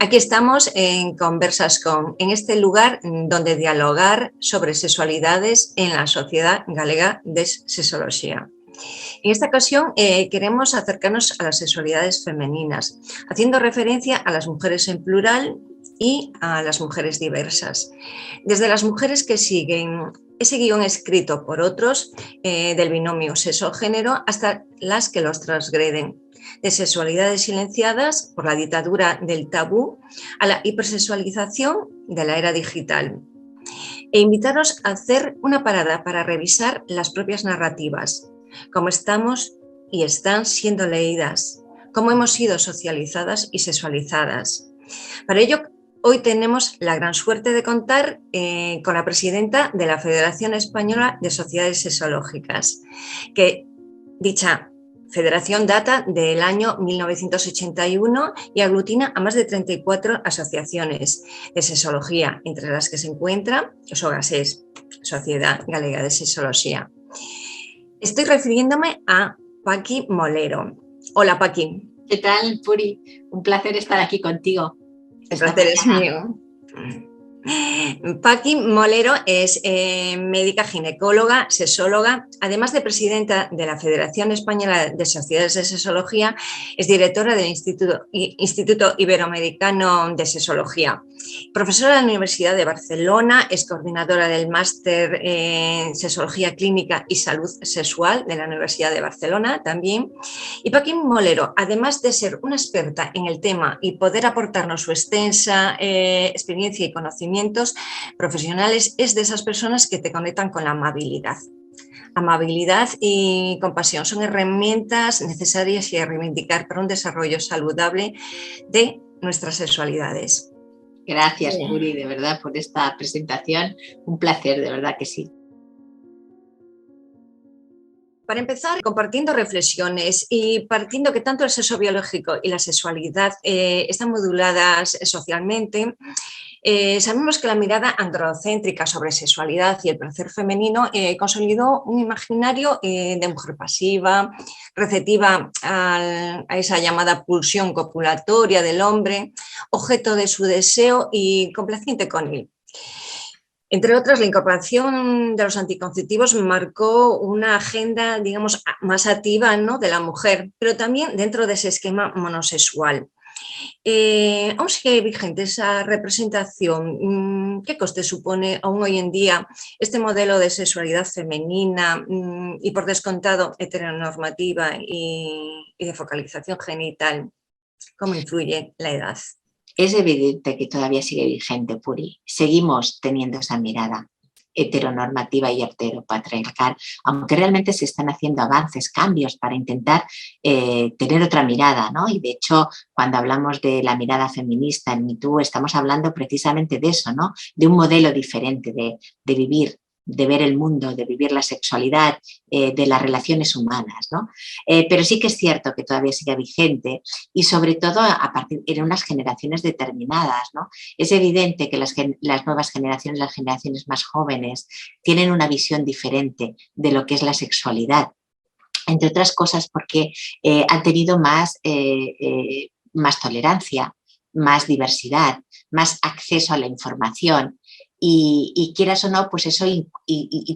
Aquí estamos en Conversas.com, en este lugar donde dialogar sobre sexualidades en la Sociedad Galega de Sexoloxía. En esta ocasión queremos acercarnos a las sexualidades femeninas, haciendo referencia a las mujeres en plural y a las mujeres diversas. Desde las mujeres que siguen ese guión escrito por otros del binomio sexo-género hasta las que los transgreden, de sexualidades silenciadas por la dictadura del tabú a la hipersexualización de la era digital. E invitaros a hacer una parada para revisar las propias narrativas, cómo estamos y están siendo leídas, cómo hemos sido socializadas y sexualizadas. Para ello, hoy tenemos la gran suerte de contar con la presidenta de la Federación Española de Sociedades Sexológicas, que dicha federación data del año 1981 y aglutina a más de 34 asociaciones de sexología, entre las que se encuentra SOGASES, Sociedad Galega de Sexoloxía. Estoy refiriéndome a Paqui Molero. Hola, Paqui. ¿Qué tal, Puri? Un placer estar aquí contigo. El placer es mío. Paqui Molero es médica ginecóloga, sexóloga, además de presidenta de la Federación Española de Sociedades de Sexología, es directora del Instituto Iberoamericano de Sexología, profesora de la Universidad de Barcelona, es coordinadora del máster en Sexología Clínica y Salud Sexual de la Universidad de Barcelona también. Y Paqui Molero, además de ser una experta en el tema y poder aportarnos su extensa experiencia y conocimientos profesionales, es de esas personas que te conectan con la amabilidad. Amabilidad y compasión son herramientas necesarias y a reivindicar para un desarrollo saludable de nuestras sexualidades. Gracias, Puri, de verdad, por esta presentación. Un placer, de verdad que sí. Para empezar, compartiendo reflexiones y partiendo que tanto el sexo biológico y la sexualidad están moduladas socialmente, sabemos que la mirada androcéntrica sobre sexualidad y el placer femenino consolidó un imaginario de mujer pasiva, receptiva a esa llamada pulsión copulatoria del hombre, objeto de su deseo y complaciente con él. Entre otras, la incorporación de los anticonceptivos marcó una agenda, digamos, más activa, ¿no?, de la mujer, pero también dentro de ese esquema monosexual. ¿Aún sigue vigente esa representación? ¿Qué coste supone aún hoy en día este modelo de sexualidad femenina y, por descontado, heteronormativa y de focalización genital? ¿Cómo influye la edad? Es evidente que todavía sigue vigente, Puri. Seguimos teniendo esa mirada heteronormativa y heteropatriarcal, aunque realmente se están haciendo avances, cambios para intentar tener otra mirada, ¿no? Y de hecho, cuando hablamos de la mirada feminista en MeToo, estamos hablando precisamente de eso, ¿no? De un modelo diferente de vivir, de ver el mundo, de vivir la sexualidad, de las relaciones humanas, ¿no? Pero sí que es cierto que todavía sigue vigente y sobre todo a partir de unas generaciones determinadas, ¿no? Es evidente que las nuevas generaciones, las generaciones más jóvenes, tienen una visión diferente de lo que es la sexualidad, entre otras cosas porque han tenido más tolerancia, más diversidad, más acceso a la información. Y quieras o no, pues eso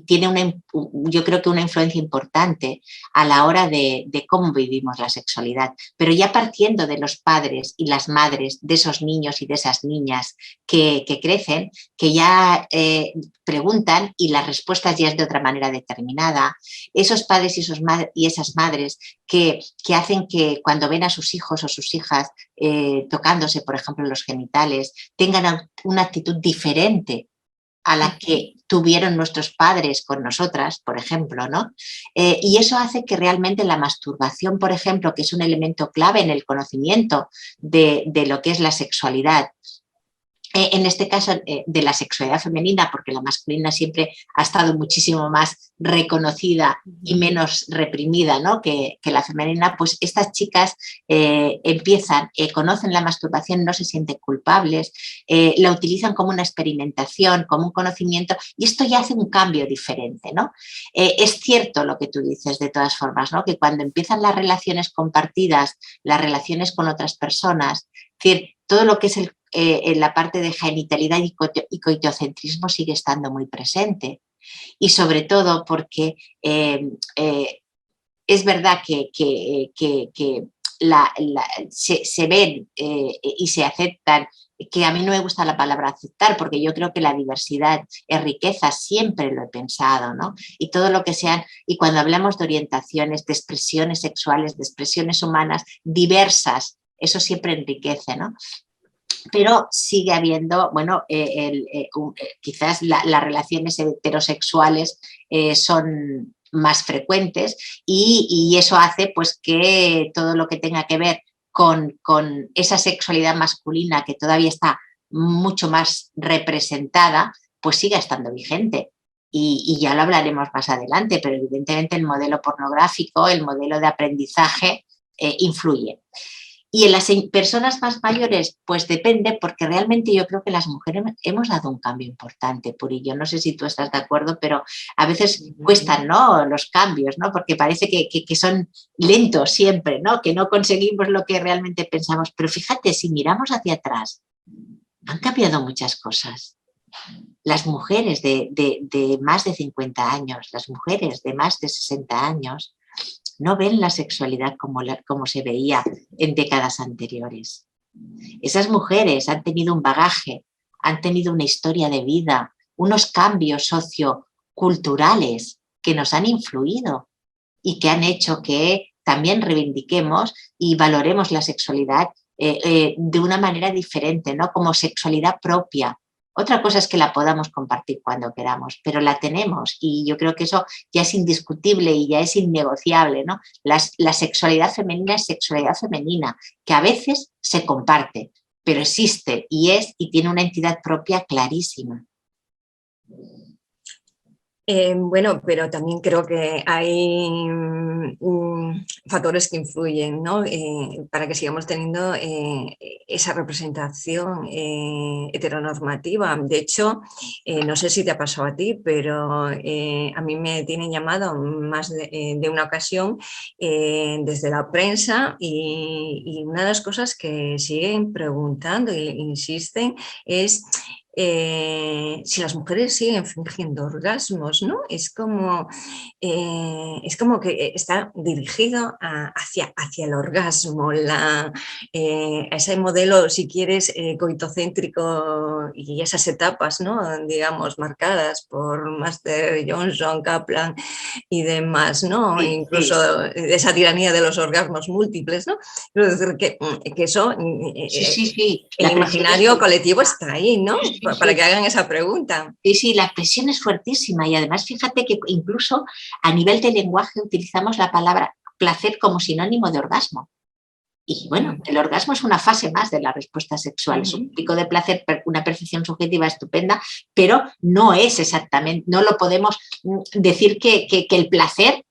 tiene yo creo que una influencia importante a la hora de cómo vivimos la sexualidad. Pero ya partiendo de los padres y las madres de esos niños y de esas niñas que crecen, que ya preguntan y las respuestas ya es de otra manera determinada, esos padres y esas madres que hacen que cuando ven a sus hijos o sus hijas tocándose, por ejemplo, los genitales, tengan una actitud diferente a la que tuvieron nuestros padres con nosotras, por ejemplo, ¿no? Y eso hace que realmente la masturbación, por ejemplo, que es un elemento clave en el conocimiento de lo que es la sexualidad, en este caso de la sexualidad femenina, porque la masculina siempre ha estado muchísimo más reconocida y menos reprimida, ¿no?, que la femenina, pues estas chicas empiezan, conocen la masturbación, no se sienten culpables, la utilizan como una experimentación, como un conocimiento, y esto ya hace un cambio diferente, ¿no? Es cierto lo que tú dices de todas formas, ¿no?, que cuando empiezan las relaciones compartidas, las relaciones con otras personas, es decir, todo lo que es en la parte de genitalidad y coitocentrismo sigue estando muy presente. Y sobre todo porque es verdad que se ven y se aceptan, que a mí no me gusta la palabra aceptar, porque yo creo que la diversidad es riqueza, siempre lo he pensado, ¿no? Y todo lo que sean, y cuando hablamos de orientaciones, de expresiones sexuales, de expresiones humanas diversas, eso siempre enriquece, ¿no? Pero sigue habiendo, bueno, quizás las relaciones heterosexuales son más frecuentes y eso hace pues que todo lo que tenga que ver con esa sexualidad masculina que todavía está mucho más representada, pues siga estando vigente. Y ya lo hablaremos más adelante, pero evidentemente el modelo pornográfico, el modelo de aprendizaje influye. Y en las personas más mayores, pues depende, porque realmente yo creo que las mujeres hemos dado un cambio importante, Puri. Yo no sé si tú estás de acuerdo, pero a veces cuestan, ¿no?, los cambios, ¿no?, porque parece que son lentos siempre, ¿no?, que no conseguimos lo que realmente pensamos. Pero fíjate, si miramos hacia atrás, han cambiado muchas cosas. Las mujeres de más de 50 años, las mujeres de más de 60 años, no ven la sexualidad como se veía en décadas anteriores. Esas mujeres han tenido un bagaje, han tenido una historia de vida, unos cambios socioculturales que nos han influido y que han hecho que también reivindiquemos y valoremos la sexualidad de una manera diferente, ¿no?, como sexualidad propia. Otra cosa es que la podamos compartir cuando queramos, pero la tenemos y yo creo que eso ya es indiscutible y ya es innegociable, ¿no? La sexualidad femenina es sexualidad femenina, que a veces se comparte, pero existe y tiene una entidad propia clarísima. Bueno, pero también creo que hay factores que influyen, ¿no?, para que sigamos teniendo esa representación heteronormativa. De hecho, no sé si te ha pasado a ti, pero a mí me tienen llamado más de una ocasión desde la prensa y una de las cosas que siguen preguntando e insisten es si las mujeres siguen fingiendo orgasmos, ¿no? Es como que está dirigido hacia el orgasmo, a ese modelo, si quieres, coitocéntrico y esas etapas, ¿no?, digamos, marcadas por Master, Johnson, Kaplan y demás, ¿no? Sí, Incluso esa tiranía de los orgasmos múltiples, ¿no? Quiero decir que eso, sí. el imaginario colectivo está ahí, ¿no? Sí, Para que hagan esa pregunta. Sí, la expresión es fuertísima y además fíjate que incluso a nivel de lenguaje utilizamos la palabra placer como sinónimo de orgasmo. Y bueno, el orgasmo es una fase más de la respuesta sexual, es un pico de placer, una percepción subjetiva estupenda, pero no es exactamente, no lo podemos decir que el placer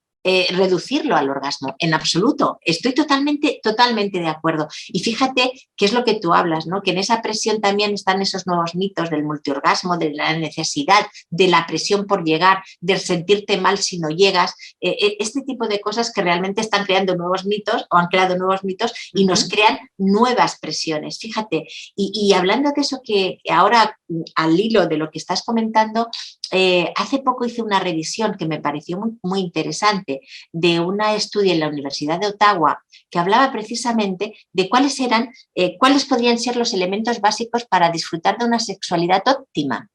reducirlo al orgasmo, en absoluto. Estoy totalmente de acuerdo. Y fíjate qué es lo que tú hablas, ¿no?, que en esa presión también están esos nuevos mitos del multiorgasmo, de la necesidad, de la presión por llegar, de sentirte mal si no llegas, este tipo de cosas que realmente están creando nuevos mitos o han creado nuevos mitos y nos crean nuevas presiones. Fíjate, y hablando de eso que ahora al hilo de lo que estás comentando, hace poco hice una revisión que me pareció muy interesante de un estudio en la Universidad de Ottawa que hablaba precisamente de cuáles podrían ser los elementos básicos para disfrutar de una sexualidad óptima.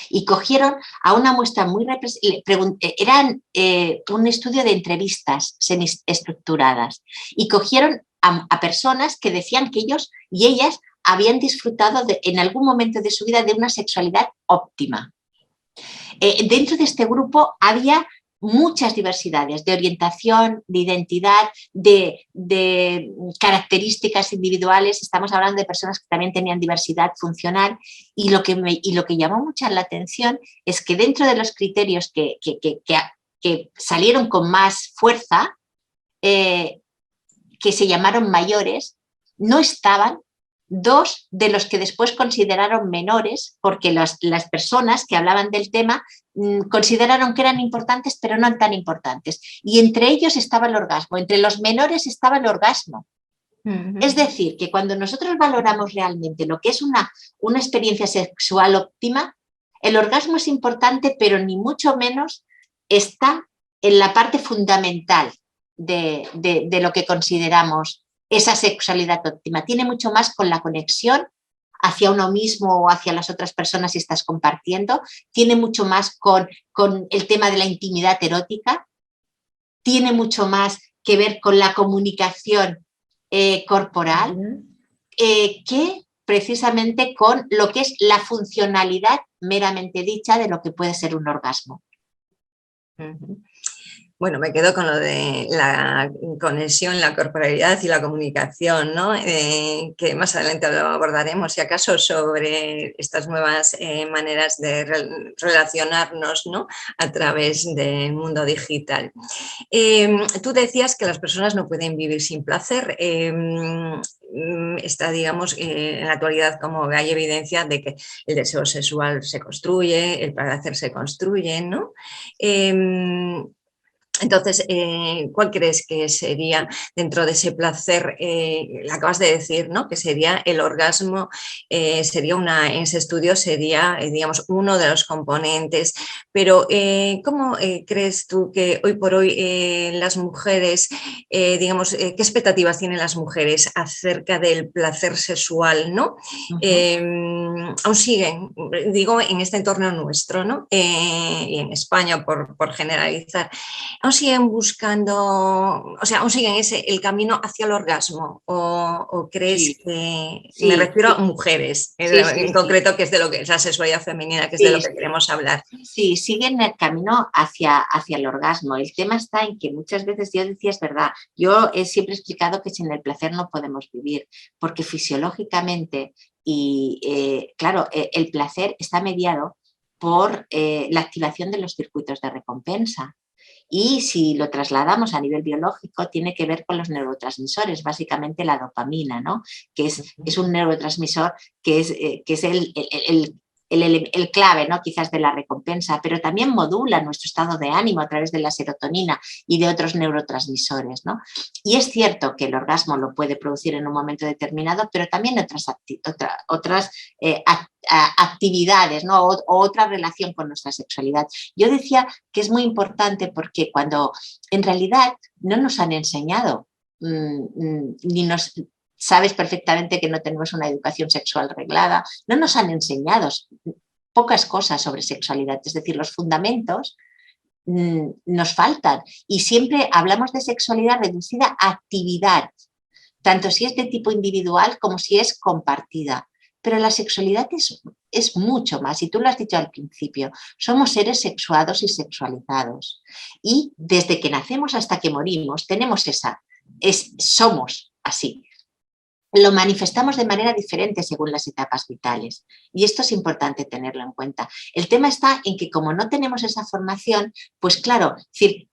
Y cogieron a una muestra eran un estudio de entrevistas semiestructuradas y cogieron a personas que decían que ellos y ellas habían disfrutado en algún momento de su vida de una sexualidad óptima. Dentro de este grupo había muchas diversidades de orientación, de identidad, de características individuales. Estamos hablando de personas que también tenían diversidad funcional y lo que llamó mucho la atención es que dentro de los criterios que salieron con más fuerza, que se llamaron mayores, no estaban dos de los que después consideraron menores, porque las personas que hablaban del tema consideraron que eran importantes, pero no tan importantes. Y entre ellos estaba el orgasmo, entre los menores estaba el orgasmo. Es decir, que cuando nosotros valoramos realmente lo que es una experiencia sexual óptima, el orgasmo es importante, pero ni mucho menos está en la parte fundamental de lo que consideramos esa sexualidad óptima. Tiene mucho más con la conexión hacia uno mismo o hacia las otras personas si estás compartiendo. Tiene mucho más con el tema de la intimidad erótica. Tiene mucho más que ver con la comunicación corporal que precisamente con lo que es la funcionalidad meramente dicha de lo que puede ser un orgasmo. Bueno, me quedo con lo de la conexión, la corporalidad y la comunicación, ¿no? Que más adelante lo abordaremos, si acaso, sobre estas nuevas maneras de relacionarnos, ¿no? A través del mundo digital. Tú decías que las personas no pueden vivir sin placer. Está, digamos, en la actualidad como hay evidencia de que el deseo sexual se construye, el placer se construye, ¿no? Entonces, ¿cuál crees que sería dentro de ese placer? Acabas de decir, ¿no? Que sería el orgasmo, en ese estudio sería, digamos, uno de los componentes. Pero, ¿cómo crees tú que hoy por hoy las mujeres, digamos, qué expectativas tienen las mujeres acerca del placer sexual, ¿no? Aún siguen, digo, en este entorno nuestro, ¿no? Y en España, por generalizar, aún siguen buscando, o sea, aún siguen el camino hacia el orgasmo, o crees que, me refiero a mujeres, en concreto, que es de lo que es la sexualidad femenina, que es de lo que queremos hablar. Sí, siguen el camino hacia el orgasmo. El tema está en que muchas veces, yo decía, es verdad, yo he siempre explicado que sin el placer no podemos vivir, porque fisiológicamente y claro, el placer está mediado por la activación de los circuitos de recompensa. Y si lo trasladamos a nivel biológico, tiene que ver con los neurotransmisores, básicamente la dopamina, ¿no? Que es un neurotransmisor que es el clave, ¿no? Quizás de la recompensa, pero también modula nuestro estado de ánimo a través de la serotonina y de otros neurotransmisores, ¿no? Y es cierto que el orgasmo lo puede producir en un momento determinado, pero también otras actividades, ¿no? O otra relación con nuestra sexualidad. Yo decía que es muy importante porque cuando en realidad no nos han enseñado ni nos... Sabes perfectamente que no tenemos una educación sexual reglada, no nos han enseñado pocas cosas sobre sexualidad, es decir, los fundamentos nos faltan y siempre hablamos de sexualidad reducida a actividad, tanto si es de tipo individual como si es compartida. Pero la sexualidad es mucho más, y tú lo has dicho al principio, somos seres sexuados y sexualizados. Y desde que nacemos hasta que morimos tenemos somos así. Lo manifestamos de manera diferente según las etapas vitales. Y esto es importante tenerlo en cuenta. El tema está en que como no tenemos esa formación, pues claro,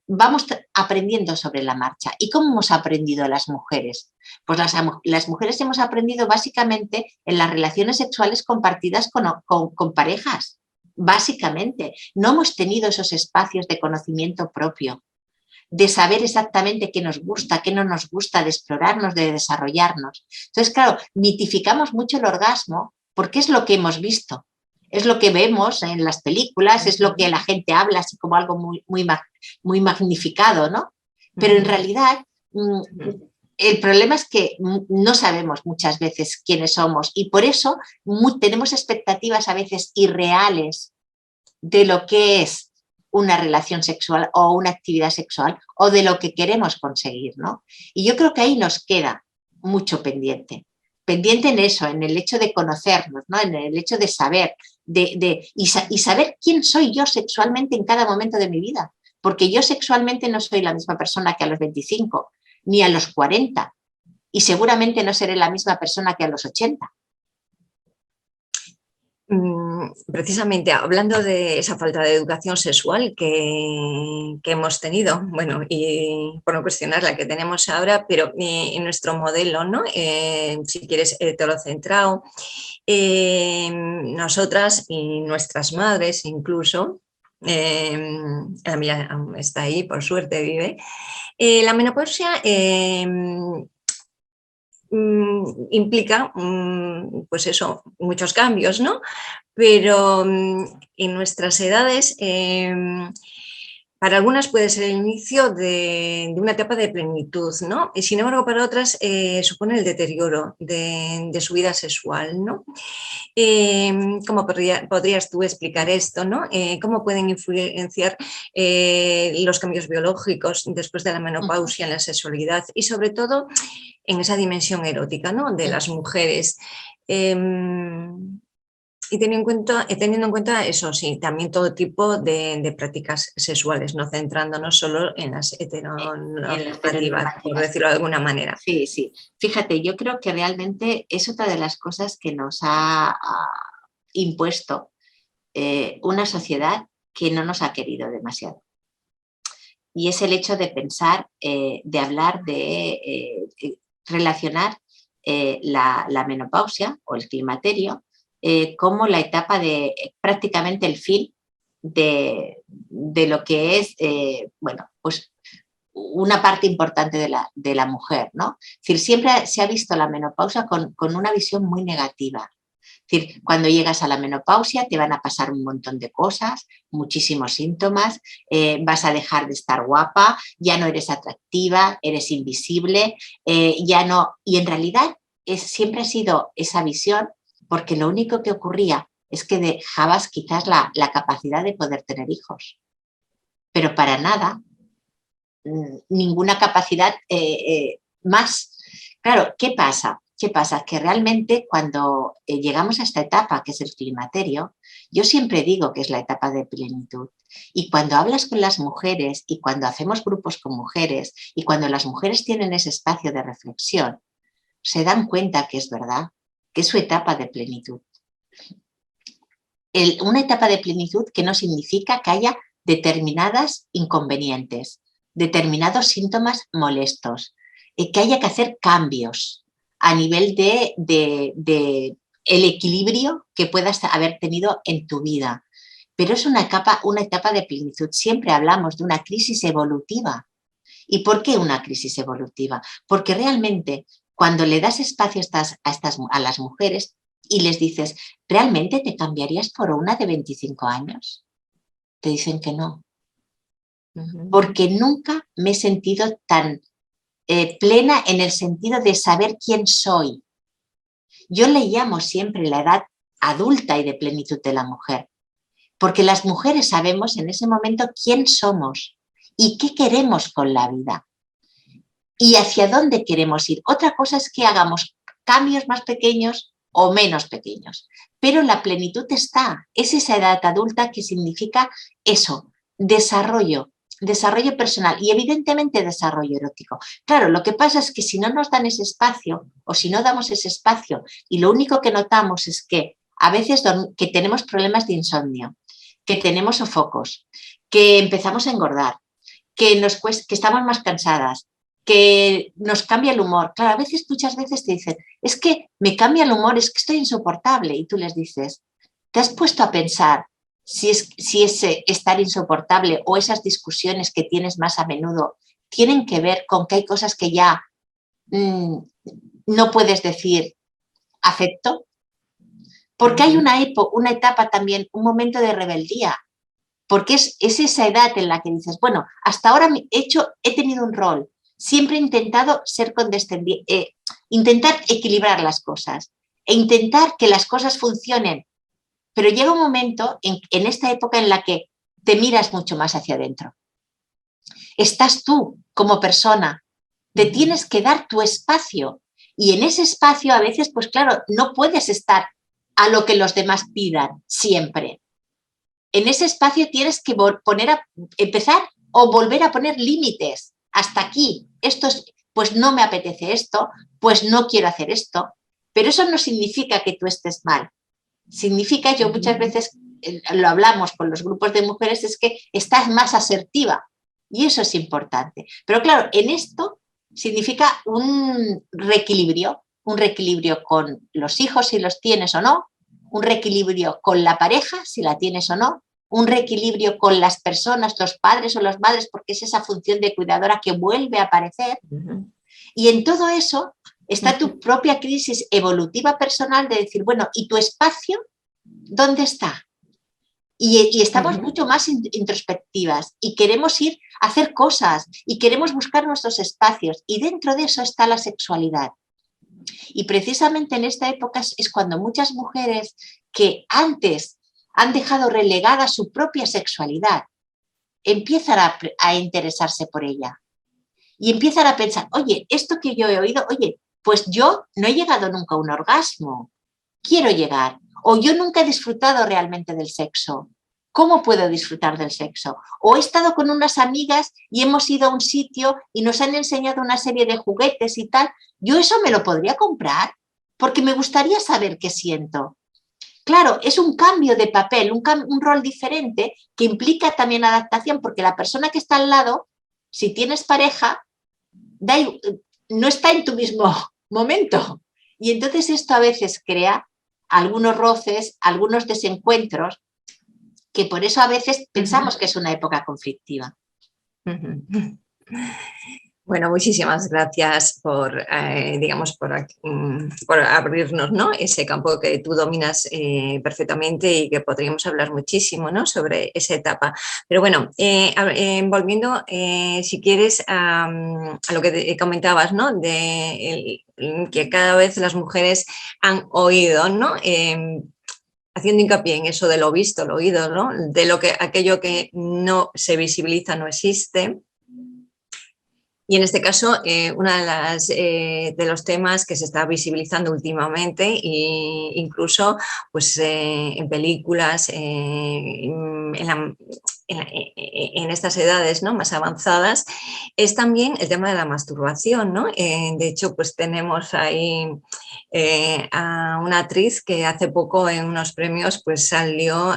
vamos aprendiendo sobre la marcha. ¿Y cómo hemos aprendido las mujeres? Pues las mujeres hemos aprendido básicamente en las relaciones sexuales compartidas con parejas. Básicamente, no hemos tenido esos espacios de conocimiento propio, de saber exactamente qué nos gusta, qué no nos gusta, de explorarnos, de desarrollarnos. Entonces, claro, mitificamos mucho el orgasmo porque es lo que hemos visto, es lo que vemos en las películas, es lo que la gente habla así como algo muy magnificado, ¿no? Pero en realidad el problema es que no sabemos muchas veces quiénes somos y por eso tenemos expectativas a veces irreales de lo que es una relación sexual o una actividad sexual o de lo que queremos conseguir, ¿no? Y yo creo que ahí nos queda mucho pendiente en eso, en el hecho de conocernos, ¿no? En el hecho de saber y saber quién soy yo sexualmente en cada momento de mi vida. porque yo sexualmente no soy la misma persona que a los 25, ni a los 40, y seguramente no seré la misma persona que a los 80. Precisamente hablando de esa falta de educación sexual que hemos tenido, bueno, y por no cuestionar la que tenemos ahora, pero en nuestro modelo, ¿no? Si quieres, heterocentrado, nosotras y nuestras madres incluso, la mía está ahí, por suerte vive, la menopausia implica, pues eso, muchos cambios, ¿no? Pero en nuestras edades, para algunas puede ser el inicio de una etapa de plenitud, ¿no? Y sin embargo, para otras supone el deterioro de su vida sexual, ¿no? ¿Cómo podrías tú explicar esto, ¿no? ¿Cómo pueden influenciar los cambios biológicos después de la menopausia en la sexualidad y sobre todo en esa dimensión erótica, ¿no? De las mujeres? Y teniendo en cuenta eso, sí, también todo tipo de prácticas sexuales, no centrándonos solo en las heteronormativas, por decirlo de alguna manera. Sí, sí. Fíjate, yo creo que realmente es otra de las cosas que nos ha impuesto una sociedad que no nos ha querido demasiado. Y es el hecho de pensar, de hablar, de relacionar la menopausia o el climaterio como la etapa de prácticamente el fin de lo que es, bueno, pues una parte importante de la mujer, ¿no? Es decir, siempre se ha visto la menopausia con una visión muy negativa. Es decir, cuando llegas a la menopausia te van a pasar un montón de cosas, muchísimos síntomas, vas a dejar de estar guapa, ya no eres atractiva, eres invisible, ya no... Y en realidad siempre ha sido esa visión, porque lo único que ocurría es que dejabas quizás la capacidad de poder tener hijos, pero para nada, ninguna capacidad más. Claro, ¿qué pasa? ¿Qué pasa? Que realmente cuando llegamos a esta etapa, que es el climaterio, yo siempre digo que es la etapa de plenitud. Y cuando hablas con las mujeres y cuando hacemos grupos con mujeres y cuando las mujeres tienen ese espacio de reflexión, se dan cuenta que es verdad, que es su etapa de plenitud. Una etapa de plenitud que no significa que haya determinadas inconvenientes, determinados síntomas molestos, que haya que hacer cambios a nivel de el equilibrio que puedas haber tenido en tu vida. Pero es una etapa de plenitud. Siempre hablamos de una crisis evolutiva. ¿Y por qué una crisis evolutiva? Porque realmente cuando le das espacio a las mujeres y les dices, ¿realmente te cambiarías por una de 25 años? Te dicen que no. Porque nunca me he sentido tan plena en el sentido de saber quién soy. Yo le llamo siempre la edad adulta y de plenitud de la mujer, porque las mujeres sabemos en ese momento quién somos y qué queremos con la vida y hacia dónde queremos ir. Otra cosa es que hagamos cambios más pequeños o menos pequeños, pero la plenitud está, es esa edad adulta que significa eso, desarrollo personal y evidentemente desarrollo erótico. Claro, lo que pasa es que si no nos dan ese espacio o si no damos ese espacio y lo único que notamos es que a veces que tenemos problemas de insomnio, que tenemos sofocos, que empezamos a engordar, que estamos más cansadas, que nos cambia el humor. Claro, muchas veces te dicen, es que me cambia el humor, es que estoy insoportable. Y tú les dices, ¿te has puesto a pensar si es estar insoportable o esas discusiones que tienes más a menudo tienen que ver con que hay cosas que ya no puedes decir acepto? Porque hay una etapa también, un momento de rebeldía, porque es esa edad en la que dices, bueno, hasta ahora he tenido un rol, siempre he intentado ser condescendiente, intentar equilibrar las cosas e intentar que las cosas funcionen, pero llega un momento en esta época en la que te miras mucho más hacia adentro. Estás tú como persona, te tienes que dar tu espacio y en ese espacio a veces, pues claro, no puedes estar a lo que los demás pidan siempre. En ese espacio tienes que empezar o volver a poner límites. Hasta aquí, esto es, pues no me apetece esto, pues no quiero hacer esto, pero eso no significa que tú estés mal. Significa, yo muchas veces lo hablamos con los grupos de mujeres, es que estás más asertiva y eso es importante. Pero claro, en esto significa un reequilibrio con los hijos si los tienes o no, un reequilibrio con la pareja si la tienes o no, un reequilibrio con las personas, los padres o las madres, porque es esa función de cuidadora que vuelve a aparecer. Y en todo eso está tu propia crisis evolutiva personal de decir, bueno, ¿y tu espacio dónde está? Y estamos mucho más introspectivas y queremos ir a hacer cosas y queremos buscar nuestros espacios y dentro de eso está la sexualidad. Y precisamente en esta época es cuando muchas mujeres que antes han dejado relegada su propia sexualidad empiezan a interesarse por ella y empiezan a pensar, oye, esto que yo he oído, oye, pues yo no he llegado nunca a un orgasmo, quiero llegar, o yo nunca he disfrutado realmente del sexo. ¿Cómo puedo disfrutar del sexo? O he estado con unas amigas y hemos ido a un sitio y nos han enseñado una serie de juguetes y tal. Yo eso me lo podría comprar porque me gustaría saber qué siento. Claro, es un cambio de papel, un rol diferente que implica también adaptación porque la persona que está al lado, si tienes pareja, no está en tu mismo momento. Y entonces esto a veces crea algunos roces, algunos desencuentros, que por eso a veces pensamos que es una época conflictiva. Bueno, muchísimas gracias por, digamos, por abrirnos, ¿no?, ese campo que tú dominas perfectamente y que podríamos hablar muchísimo, ¿no?, sobre esa etapa. Pero bueno, volviendo, si quieres, a lo que comentabas, ¿no?, de que cada vez las mujeres han oído, ¿no?, haciendo hincapié en eso de lo visto, lo oído, ¿no?, de lo que aquello que no se visibiliza no existe. Y en este caso, uno de los temas que se está visibilizando últimamente, e incluso pues, en películas, en estas edades, ¿no?, más avanzadas, es también el tema de la masturbación, ¿no? De hecho, pues tenemos ahí a una actriz que hace poco en unos premios pues, salió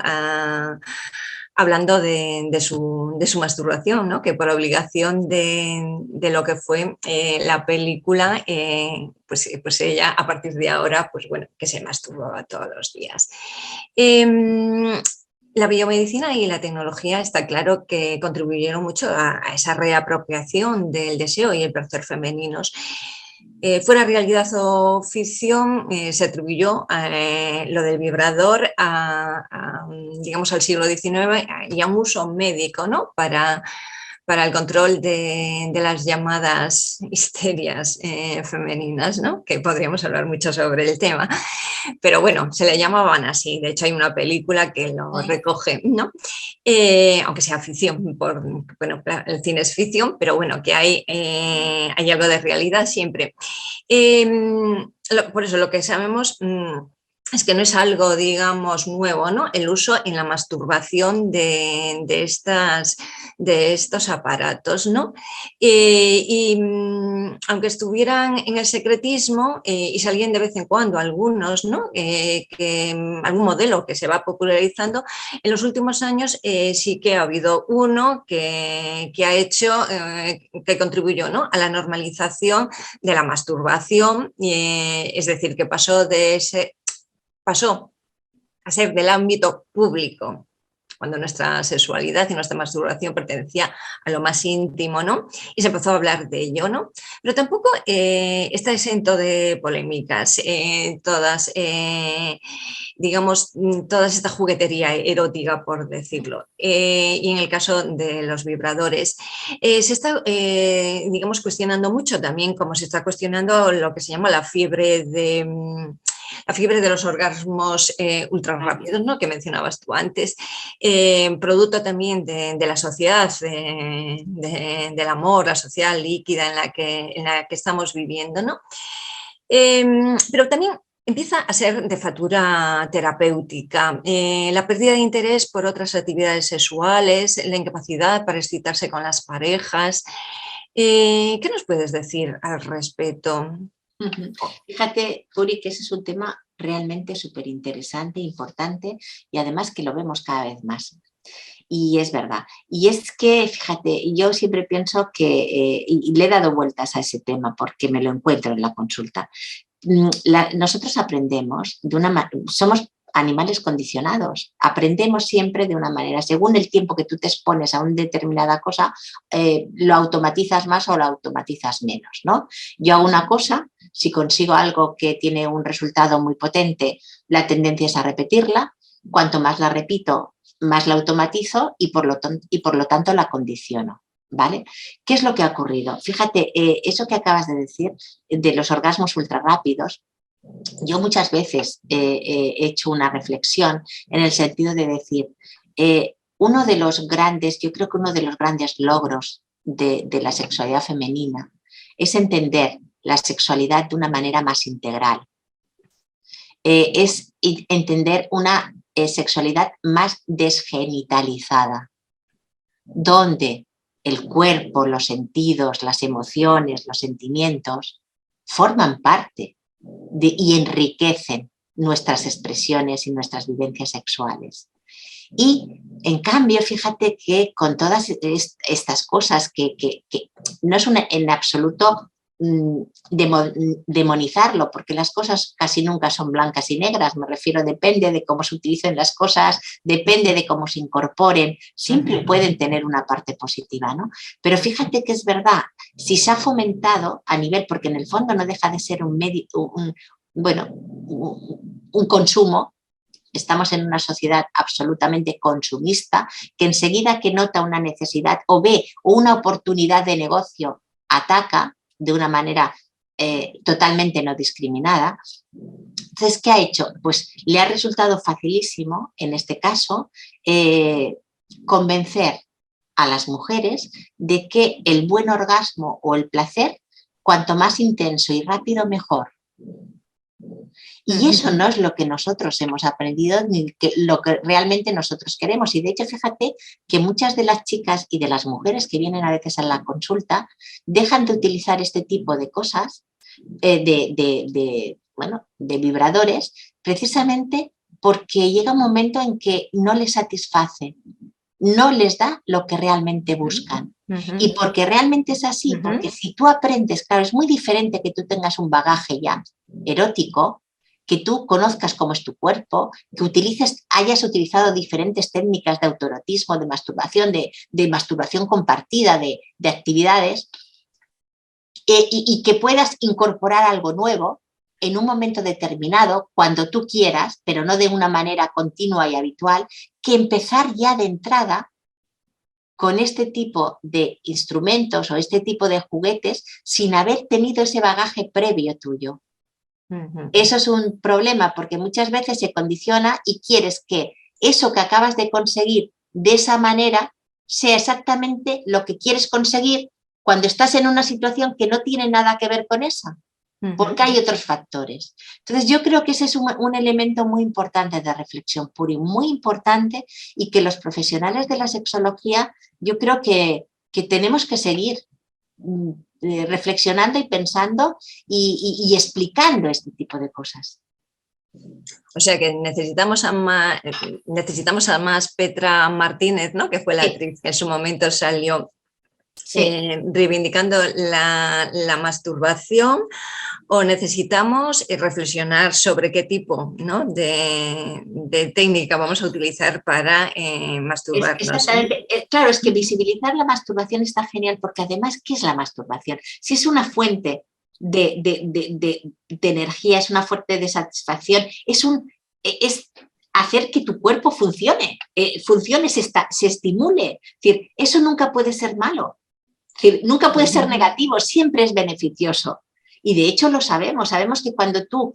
hablando de su masturbación, ¿no?, que por obligación de lo que fue la película, pues ella a partir de ahora, pues bueno, que se masturbaba todos los días. La biomedicina y la tecnología está claro que contribuyeron mucho a esa reapropiación del deseo y el placer femeninos. Fuera realidad o ficción, se atribuyó lo del vibrador digamos, al siglo XIX y a un uso médico, ¿no?, para el control de las llamadas histerias femeninas, ¿no?, que podríamos hablar mucho sobre el tema. Pero bueno, se le llamaban así, de hecho hay una película que lo recoge, ¿no? Aunque sea ficción, bueno, el cine es ficción, pero bueno, que hay algo de realidad siempre. Por eso lo que sabemos es que no es algo, digamos, nuevo, ¿no?, el uso en la masturbación de estos aparatos, ¿no? Aunque estuvieran en el secretismo y salían de vez en cuando algunos, ¿no?, algún modelo que se va popularizando, en los últimos años sí que ha habido uno que ha hecho, que contribuyó, ¿no?, a la normalización de la masturbación, es decir, que pasó a ser del ámbito público, cuando nuestra sexualidad y nuestra masturbación pertenecía a lo más íntimo, ¿no?, y se empezó a hablar de ello, ¿no? Pero tampoco está exento de polémicas, digamos, toda esta juguetería erótica, por decirlo. Y en el caso de los vibradores, se está, digamos, cuestionando mucho también, como se está cuestionando lo que se llama la fiebre de los orgasmos ultra rápidos, ¿no?, que mencionabas tú antes, producto también de la sociedad, del amor, la sociedad líquida en la que estamos viviendo, ¿no? Pero también empieza a ser de factura terapéutica. La pérdida de interés por otras actividades sexuales, la incapacidad para excitarse con las parejas. ¿Qué nos puedes decir al respecto? Fíjate, Puri, que ese es un tema realmente súper interesante, importante y además que lo vemos cada vez más. Y es verdad. Y es que, fíjate, yo siempre pienso que, y le he dado vueltas a ese tema porque me lo encuentro en la consulta. Nosotros aprendemos somos animales condicionados, aprendemos siempre de una manera, según el tiempo que tú te expones a una determinada cosa, lo automatizas más o lo automatizas menos, ¿no? Yo hago una cosa, si consigo algo que tiene un resultado muy potente, la tendencia es a repetirla, cuanto más la repito, más la automatizo y por lo tanto la condiciono. ¿Vale? ¿Qué es lo que ha ocurrido? Fíjate, eso que acabas de decir de los orgasmos ultra rápidos, yo muchas veces he hecho una reflexión en el sentido de decir, uno de los grandes, yo creo que uno de los grandes logros de la sexualidad femenina es entender la sexualidad de una manera más integral. Es entender una sexualidad más desgenitalizada, donde el cuerpo, los sentidos, las emociones, los sentimientos forman parte y enriquecen nuestras expresiones y nuestras vivencias sexuales. Y en cambio, fíjate que con todas estas cosas que no es en absoluto demonizarlo, porque las cosas casi nunca son blancas y negras, me refiero, depende de cómo se utilicen las cosas, depende de cómo se incorporen, siempre pueden tener una parte positiva, ¿no? Pero fíjate que es verdad, si se ha fomentado a nivel, porque en el fondo no deja de ser un consumo. Estamos en una sociedad absolutamente consumista que enseguida que nota una necesidad o ve una oportunidad de negocio, ataca de una manera totalmente no discriminada. Entonces, ¿qué ha hecho? Pues le ha resultado facilísimo, en este caso, convencer a las mujeres de que el buen orgasmo o el placer, cuanto más intenso y rápido, mejor. Y eso no es lo que nosotros hemos aprendido ni lo que realmente nosotros queremos. Y de hecho, fíjate que muchas de las chicas y de las mujeres que vienen a veces a la consulta dejan de utilizar este tipo de cosas, de vibradores, precisamente porque llega un momento en que no les satisface, no les da lo que realmente buscan. Y porque realmente es así, porque si tú aprendes, claro, es muy diferente que tú tengas un bagaje ya erótico, que tú conozcas cómo es tu cuerpo, que hayas utilizado diferentes técnicas de autoerotismo, de masturbación compartida, de actividades, y que puedas incorporar algo nuevo en un momento determinado, cuando tú quieras, pero no de una manera continua y habitual, que empezar ya de entrada con este tipo de instrumentos o este tipo de juguetes sin haber tenido ese bagaje previo tuyo. Eso es un problema porque muchas veces se condiciona y quieres que eso que acabas de conseguir de esa manera sea exactamente lo que quieres conseguir cuando estás en una situación que no tiene nada que ver con esa, porque hay otros factores. Entonces yo creo que ese es un elemento muy importante de reflexión, Puri, muy importante, y que los profesionales de la sexología yo creo que tenemos que seguir reflexionando y pensando y explicando este tipo de cosas. O sea que necesitamos a más Petra Martínez, ¿no? Que fue la actriz que en su momento salió reivindicando la masturbación, o necesitamos reflexionar sobre qué tipo, ¿no? de técnica vamos a utilizar para masturbarnos. Exactamente. Claro, es que visibilizar la masturbación está genial porque además, ¿qué es la masturbación? Si es una fuente de energía, es una fuente de satisfacción, es hacer que tu cuerpo funcione, se estimule. Es decir, eso nunca puede ser malo, es decir, nunca puede ser negativo, siempre es beneficioso. Y de hecho lo sabemos que cuando tú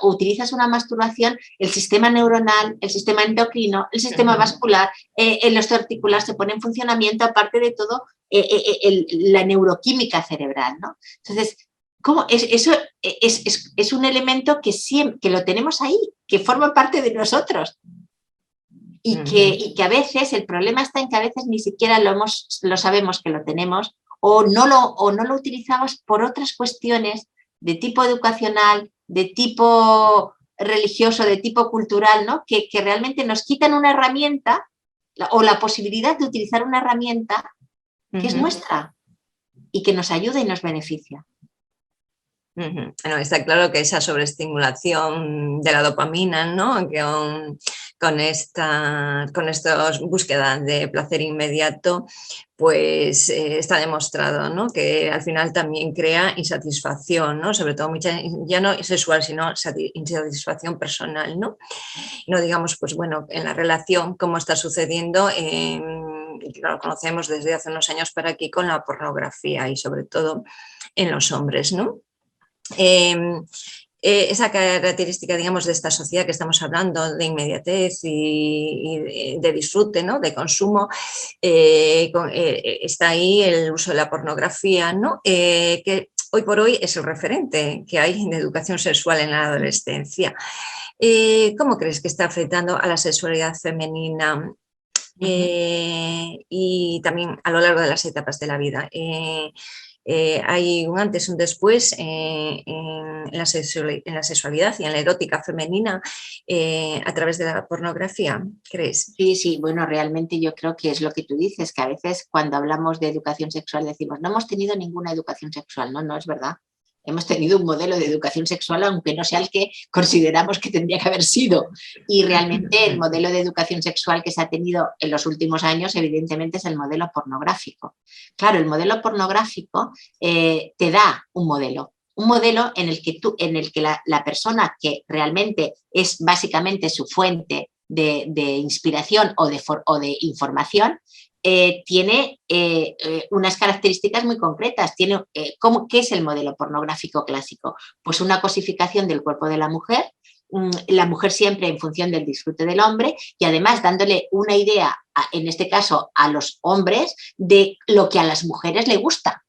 utilizas una masturbación, el sistema neuronal, el sistema endocrino, el sistema vascular, el osteoarticular se pone en funcionamiento, aparte de todo, la neuroquímica cerebral, ¿no? Entonces, ¿Cómo? Eso es un elemento que lo tenemos ahí, que forma parte de nosotros. Y que a veces, el problema está en que a veces ni siquiera lo sabemos que lo tenemos o no lo utilizamos por otras cuestiones de tipo educacional, de tipo religioso, de tipo cultural, ¿no? Que realmente nos quitan una herramienta o la posibilidad de utilizar una herramienta que es nuestra y que nos ayuda y nos beneficia. Bueno, está claro que esa sobreestimulación de la dopamina, ¿no? Con esta búsqueda de placer inmediato, pues está demostrado, ¿no? Que al final también crea insatisfacción, ¿no? Sobre todo ya no sexual, sino insatisfacción personal, ¿no? No digamos, pues bueno, en la relación, como está sucediendo que lo conocemos desde hace unos años para aquí con la pornografía y sobre todo en los hombres, ¿no? Esa característica, digamos, de esta sociedad que estamos hablando, de inmediatez y de disfrute, ¿no? De consumo, está ahí el uso de la pornografía, ¿no? Que hoy por hoy es el referente que hay de educación sexual en la adolescencia. ¿Cómo crees que está afectando a la sexualidad femenina y también a lo largo de las etapas de la vida? Hay un antes y un después en la sexualidad y en la erótica femenina a través de la pornografía, ¿crees? Sí, bueno, realmente yo creo que es lo que tú dices, que a veces cuando hablamos de educación sexual decimos, no hemos tenido ninguna educación sexual, no es verdad. Hemos tenido un modelo de educación sexual, aunque no sea el que consideramos que tendría que haber sido. Y realmente el modelo de educación sexual que se ha tenido en los últimos años, evidentemente, es el modelo pornográfico. Claro, el modelo pornográfico te da un modelo en el que la persona que realmente es básicamente su fuente de inspiración o de información, tiene unas características muy concretas. ¿Qué es el modelo pornográfico clásico? Pues una cosificación del cuerpo de la mujer siempre en función del disfrute del hombre y además dándole una idea, en este caso a los hombres, de lo que a las mujeres les gusta.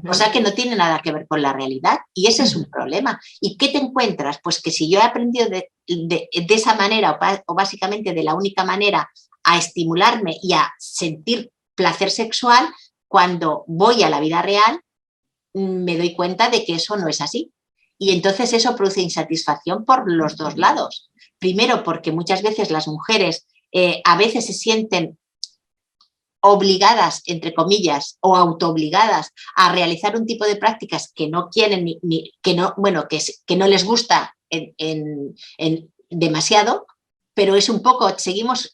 O sea que no tiene nada que ver con la realidad y ese es un problema. ¿Y qué te encuentras? Pues que si yo he aprendido de esa manera o básicamente de la única manera a estimularme y a sentir placer sexual, cuando voy a la vida real me doy cuenta de que eso no es así. Y entonces eso produce insatisfacción por los dos lados. Primero porque muchas veces las mujeres a veces se sienten obligadas, entre comillas, o autoobligadas a realizar un tipo de prácticas que no quieren que no les gusta demasiado, pero es un poco,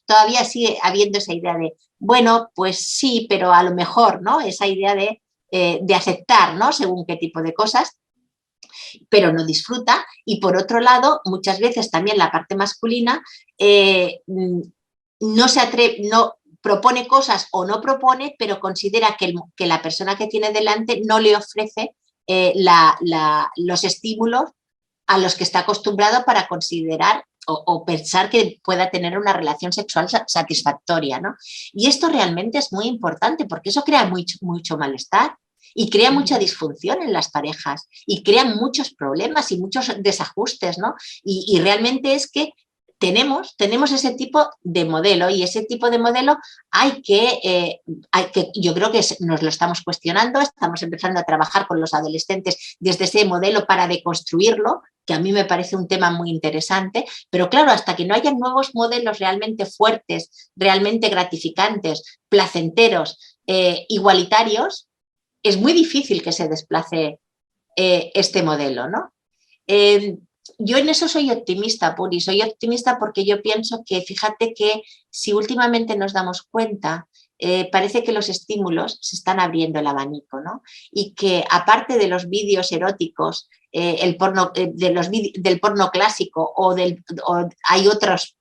todavía sigue habiendo esa idea de, bueno, pues sí, pero a lo mejor, ¿no? Esa idea de aceptar, ¿no? Según qué tipo de cosas, pero no disfruta. Y por otro lado, muchas veces también la parte masculina no se atreve, no propone cosas o no propone, pero considera que la persona que tiene delante no le ofrece los estímulos a los que está acostumbrado para considerar o pensar que pueda tener una relación sexual satisfactoria, ¿no? Y esto realmente es muy importante porque eso crea mucho malestar y crea mucha disfunción en las parejas y crea muchos problemas y muchos desajustes, ¿no? Y realmente es que tenemos ese tipo de modelo y ese tipo de modelo yo creo que nos lo estamos cuestionando, estamos empezando a trabajar con los adolescentes desde ese modelo para deconstruirlo, que a mí me parece un tema muy interesante, pero claro, hasta que no haya nuevos modelos realmente fuertes, realmente gratificantes, placenteros, igualitarios, es muy difícil que se desplace este modelo, ¿no? Yo en eso soy optimista, Puri, soy optimista porque yo pienso que, fíjate que si últimamente nos damos cuenta, parece que los estímulos se están abriendo el abanico, ¿no? Y que aparte de los vídeos eróticos, del porno clásico o hay otros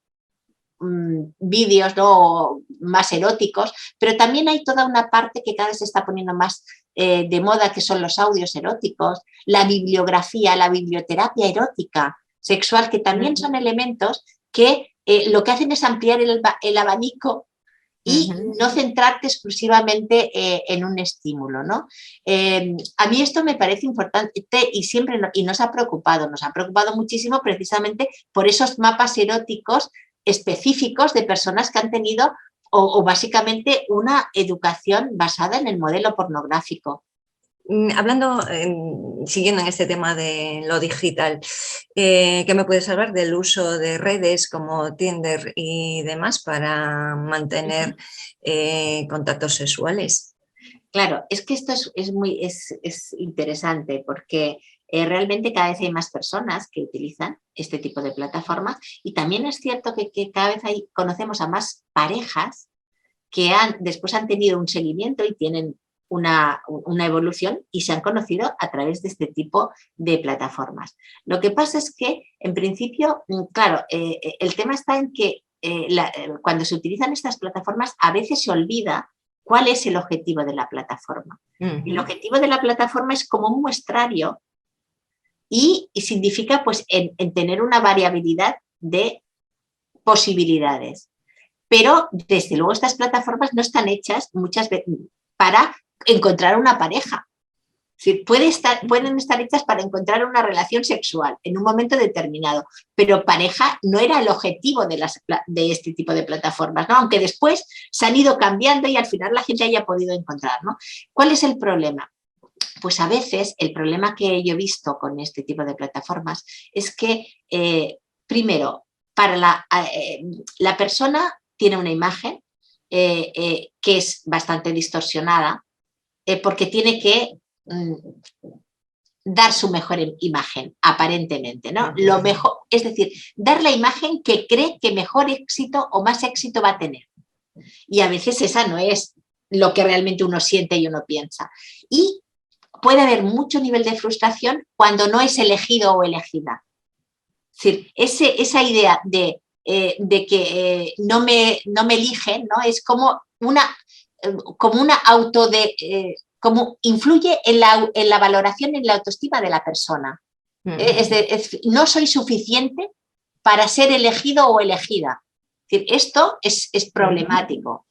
vídeos, ¿no?, más eróticos, pero también hay toda una parte que cada vez se está poniendo más de moda, que son los audios eróticos, la bibliografía, la biblioterapia erótica sexual, que también son elementos que lo que hacen es ampliar el abanico y no centrarte exclusivamente en un estímulo, ¿no? A mí esto me parece importante y siempre y nos ha preocupado muchísimo precisamente por esos mapas eróticos específicos de personas que han tenido o básicamente una educación basada en el modelo pornográfico. Hablando, siguiendo en este tema de lo digital, ¿qué me puedes hablar del uso de redes como Tinder y demás para mantener contactos sexuales? Claro, es que esto es interesante porque realmente cada vez hay más personas que utilizan este tipo de plataformas y también es cierto que cada vez conocemos a más parejas que después han tenido un seguimiento y tienen una evolución y se han conocido a través de este tipo de plataformas. Lo que pasa es que, en principio, claro, el tema está en que cuando se utilizan estas plataformas a veces se olvida cuál es el objetivo de la plataforma. El objetivo de la plataforma es como un muestrario y significa pues en tener una variabilidad de posibilidades. Pero, desde luego, estas plataformas no están hechas muchas veces para encontrar una pareja. Es decir, pueden estar hechas para encontrar una relación sexual en un momento determinado, pero pareja no era el objetivo de este tipo de plataformas, ¿no? Aunque después se han ido cambiando y al final la gente haya podido encontrar, ¿no? ¿Cuál es el problema? Pues a veces el problema que yo he visto con este tipo de plataformas es que, primero, para la persona tiene una imagen que es bastante distorsionada porque tiene que dar su mejor imagen, aparentemente, ¿no? Lo mejor, es decir, dar la imagen que cree que mejor éxito o más éxito va a tener. Y a veces esa no es lo que realmente uno siente y uno piensa. Y puede haber mucho nivel de frustración cuando no es elegido o elegida. Es decir, esa idea de que no me eligen, ¿no? Es como una como influye en la valoración, en la autoestima de la persona. No soy suficiente para ser elegido o elegida. Es decir, esto es problemático,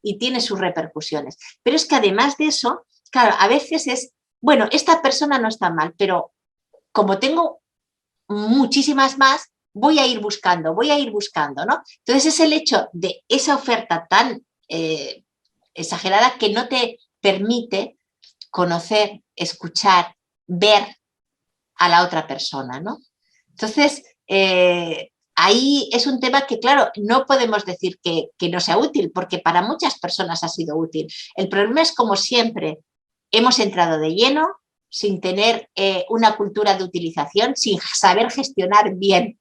y tiene sus repercusiones. Pero es que además de eso, claro, a veces bueno, esta persona no está mal, pero como tengo muchísimas más, voy a ir buscando, ¿no? Entonces es el hecho de esa oferta tan exagerada que no te permite conocer, escuchar, ver a la otra persona, ¿no? Entonces, ahí es un tema que, claro, no podemos decir que no sea útil, porque para muchas personas ha sido útil. El problema es, como siempre, hemos entrado de lleno, sin tener una cultura de utilización, sin saber gestionar bien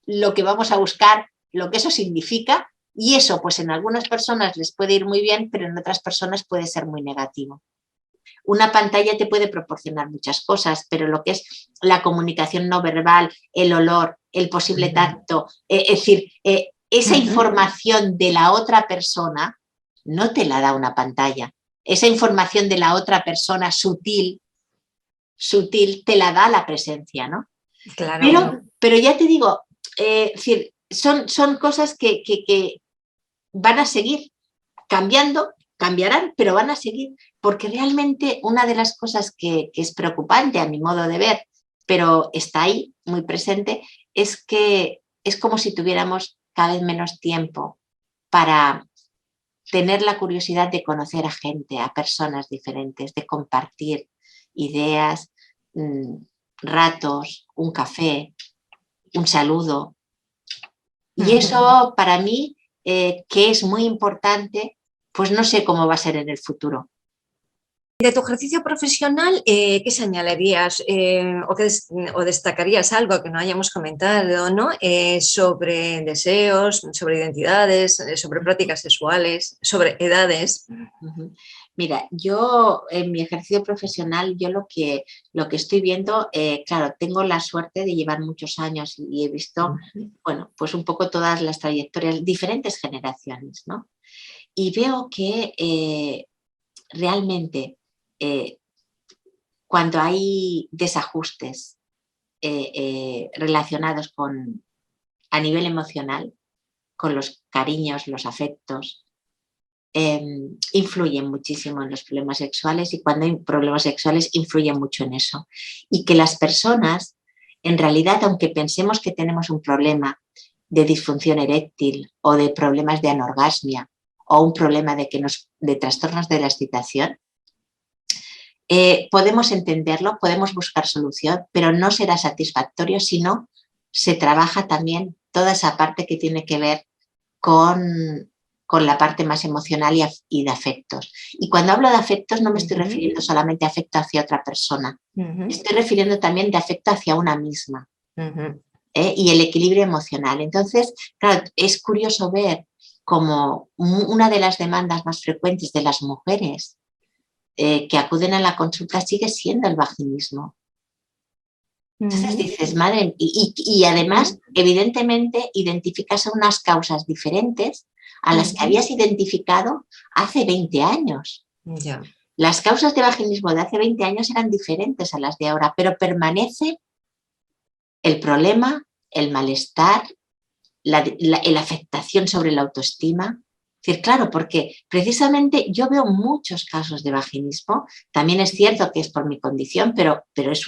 lo que vamos a buscar, lo que eso significa, y eso pues en algunas personas les puede ir muy bien, pero en otras personas puede ser muy negativo. Una pantalla te puede proporcionar muchas cosas, pero lo que es la comunicación no verbal, el olor, el posible tacto, es decir, esa información de la otra persona no te la da una pantalla. Esa información de la otra persona sutil te la da la presencia, ¿no? Claro. Pero ya te digo, es decir, son cosas que van a seguir cambiando, cambiarán, pero van a seguir, porque realmente una de las cosas que es preocupante a mi modo de ver, pero está ahí muy presente, es que es como si tuviéramos cada vez menos tiempo para tener la curiosidad de conocer a gente, a personas diferentes, de compartir ideas, ratos, un café, un saludo. Y eso para mí, que es muy importante, pues no sé cómo va a ser en el futuro. De tu ejercicio profesional, ¿qué señalarías o destacarías algo que no hayamos comentado, ¿no? Sobre deseos, sobre identidades, sobre prácticas sexuales, sobre edades? Mira, yo en mi ejercicio profesional, yo lo que estoy viendo, claro, tengo la suerte de llevar muchos años y he visto, bueno, pues un poco todas las trayectorias, diferentes generaciones, ¿no? Y veo que realmente cuando hay desajustes relacionados a nivel emocional, con los cariños, los afectos, influyen muchísimo en los problemas sexuales, y cuando hay problemas sexuales influyen mucho en eso. Y que las personas, en realidad, aunque pensemos que tenemos un problema de disfunción eréctil o de problemas de anorgasmia o un problema de trastornos de la excitación, podemos entenderlo, podemos buscar solución, pero no será satisfactorio si no se trabaja también toda esa parte que tiene que ver con la parte más emocional y de afectos. Y cuando hablo de afectos no me estoy refiriendo solamente a afecto hacia otra persona, me estoy refiriendo también de afecto hacia una misma, y el equilibrio emocional. Entonces, claro, es curioso ver como una de las demandas más frecuentes de las mujeres que acuden a la consulta sigue siendo el vaginismo. Entonces dices, madre, y además, evidentemente, identificas unas causas diferentes a las que habías identificado hace 20 años. Ya. Las causas de vaginismo de hace 20 años eran diferentes a las de ahora, pero permanece el problema, el malestar, la afectación sobre la autoestima. Es decir, claro, porque precisamente yo veo muchos casos de vaginismo. También es cierto que es por mi condición, pero es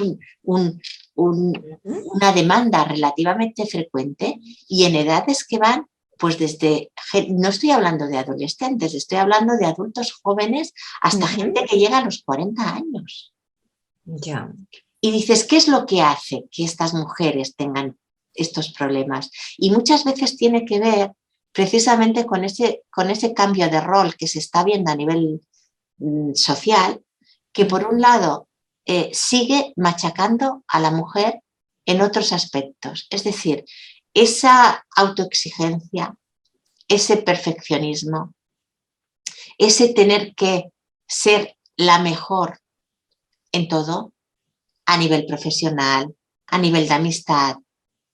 una demanda relativamente frecuente, y en edades que van, pues desde, no estoy hablando de adolescentes, estoy hablando de adultos jóvenes hasta gente que llega a los 40 años. Ya. Y dices, ¿qué es lo que hace que estas mujeres tengan estos problemas? Y muchas veces tiene que ver precisamente con ese cambio de rol que se está viendo a nivel social, que por un lado sigue machacando a la mujer en otros aspectos. Es decir, esa autoexigencia, ese perfeccionismo, ese tener que ser la mejor en todo, a nivel profesional, a nivel de amistad,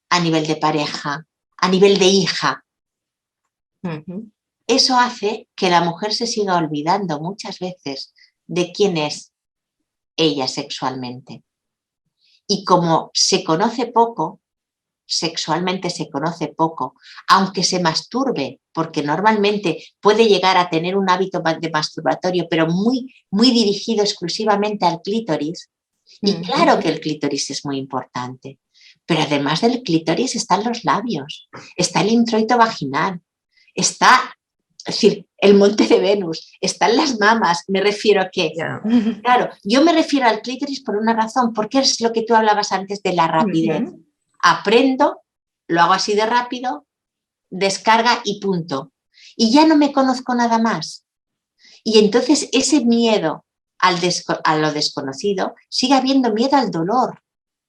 a nivel de pareja, a nivel de hija. Eso hace que la mujer se siga olvidando muchas veces de quién es ella sexualmente. Y como se conoce poco, sexualmente se conoce poco, aunque se masturbe, porque normalmente puede llegar a tener un hábito de masturbatorio, pero muy, muy dirigido exclusivamente al clítoris. Y claro que el clítoris es muy importante, pero además del clítoris están los labios, está el introito vaginal, está, es decir, el monte de Venus, están las mamas. Me refiero a que, claro, yo me refiero al clítoris por una razón, porque es lo que tú hablabas antes de la rapidez. Aprendo, lo hago así de rápido, descarga y punto. Y ya no me conozco nada más. Y entonces ese miedo a lo desconocido, sigue habiendo miedo al dolor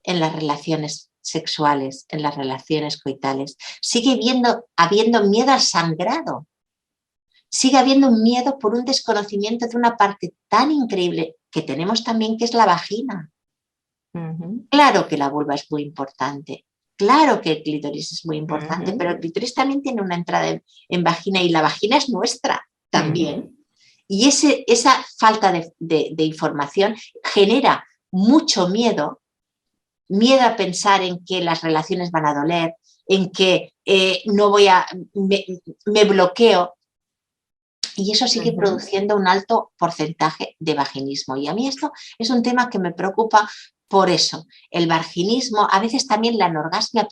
en las relaciones sexuales, en las relaciones coitales. Sigue habiendo miedo al sangrado. Sigue habiendo un miedo por un desconocimiento de una parte tan increíble que tenemos también, que es la vagina. Claro que la vulva es muy importante, claro que el clítoris es muy importante, pero el clítoris también tiene una entrada en vagina, y la vagina es nuestra también. Y esa falta de información genera mucho miedo a pensar en que las relaciones van a doler, en que me bloqueo. Y eso sigue produciendo un alto porcentaje de vaginismo. Y a mí esto es un tema que me preocupa por eso. El vaginismo, a veces también la anorgasmia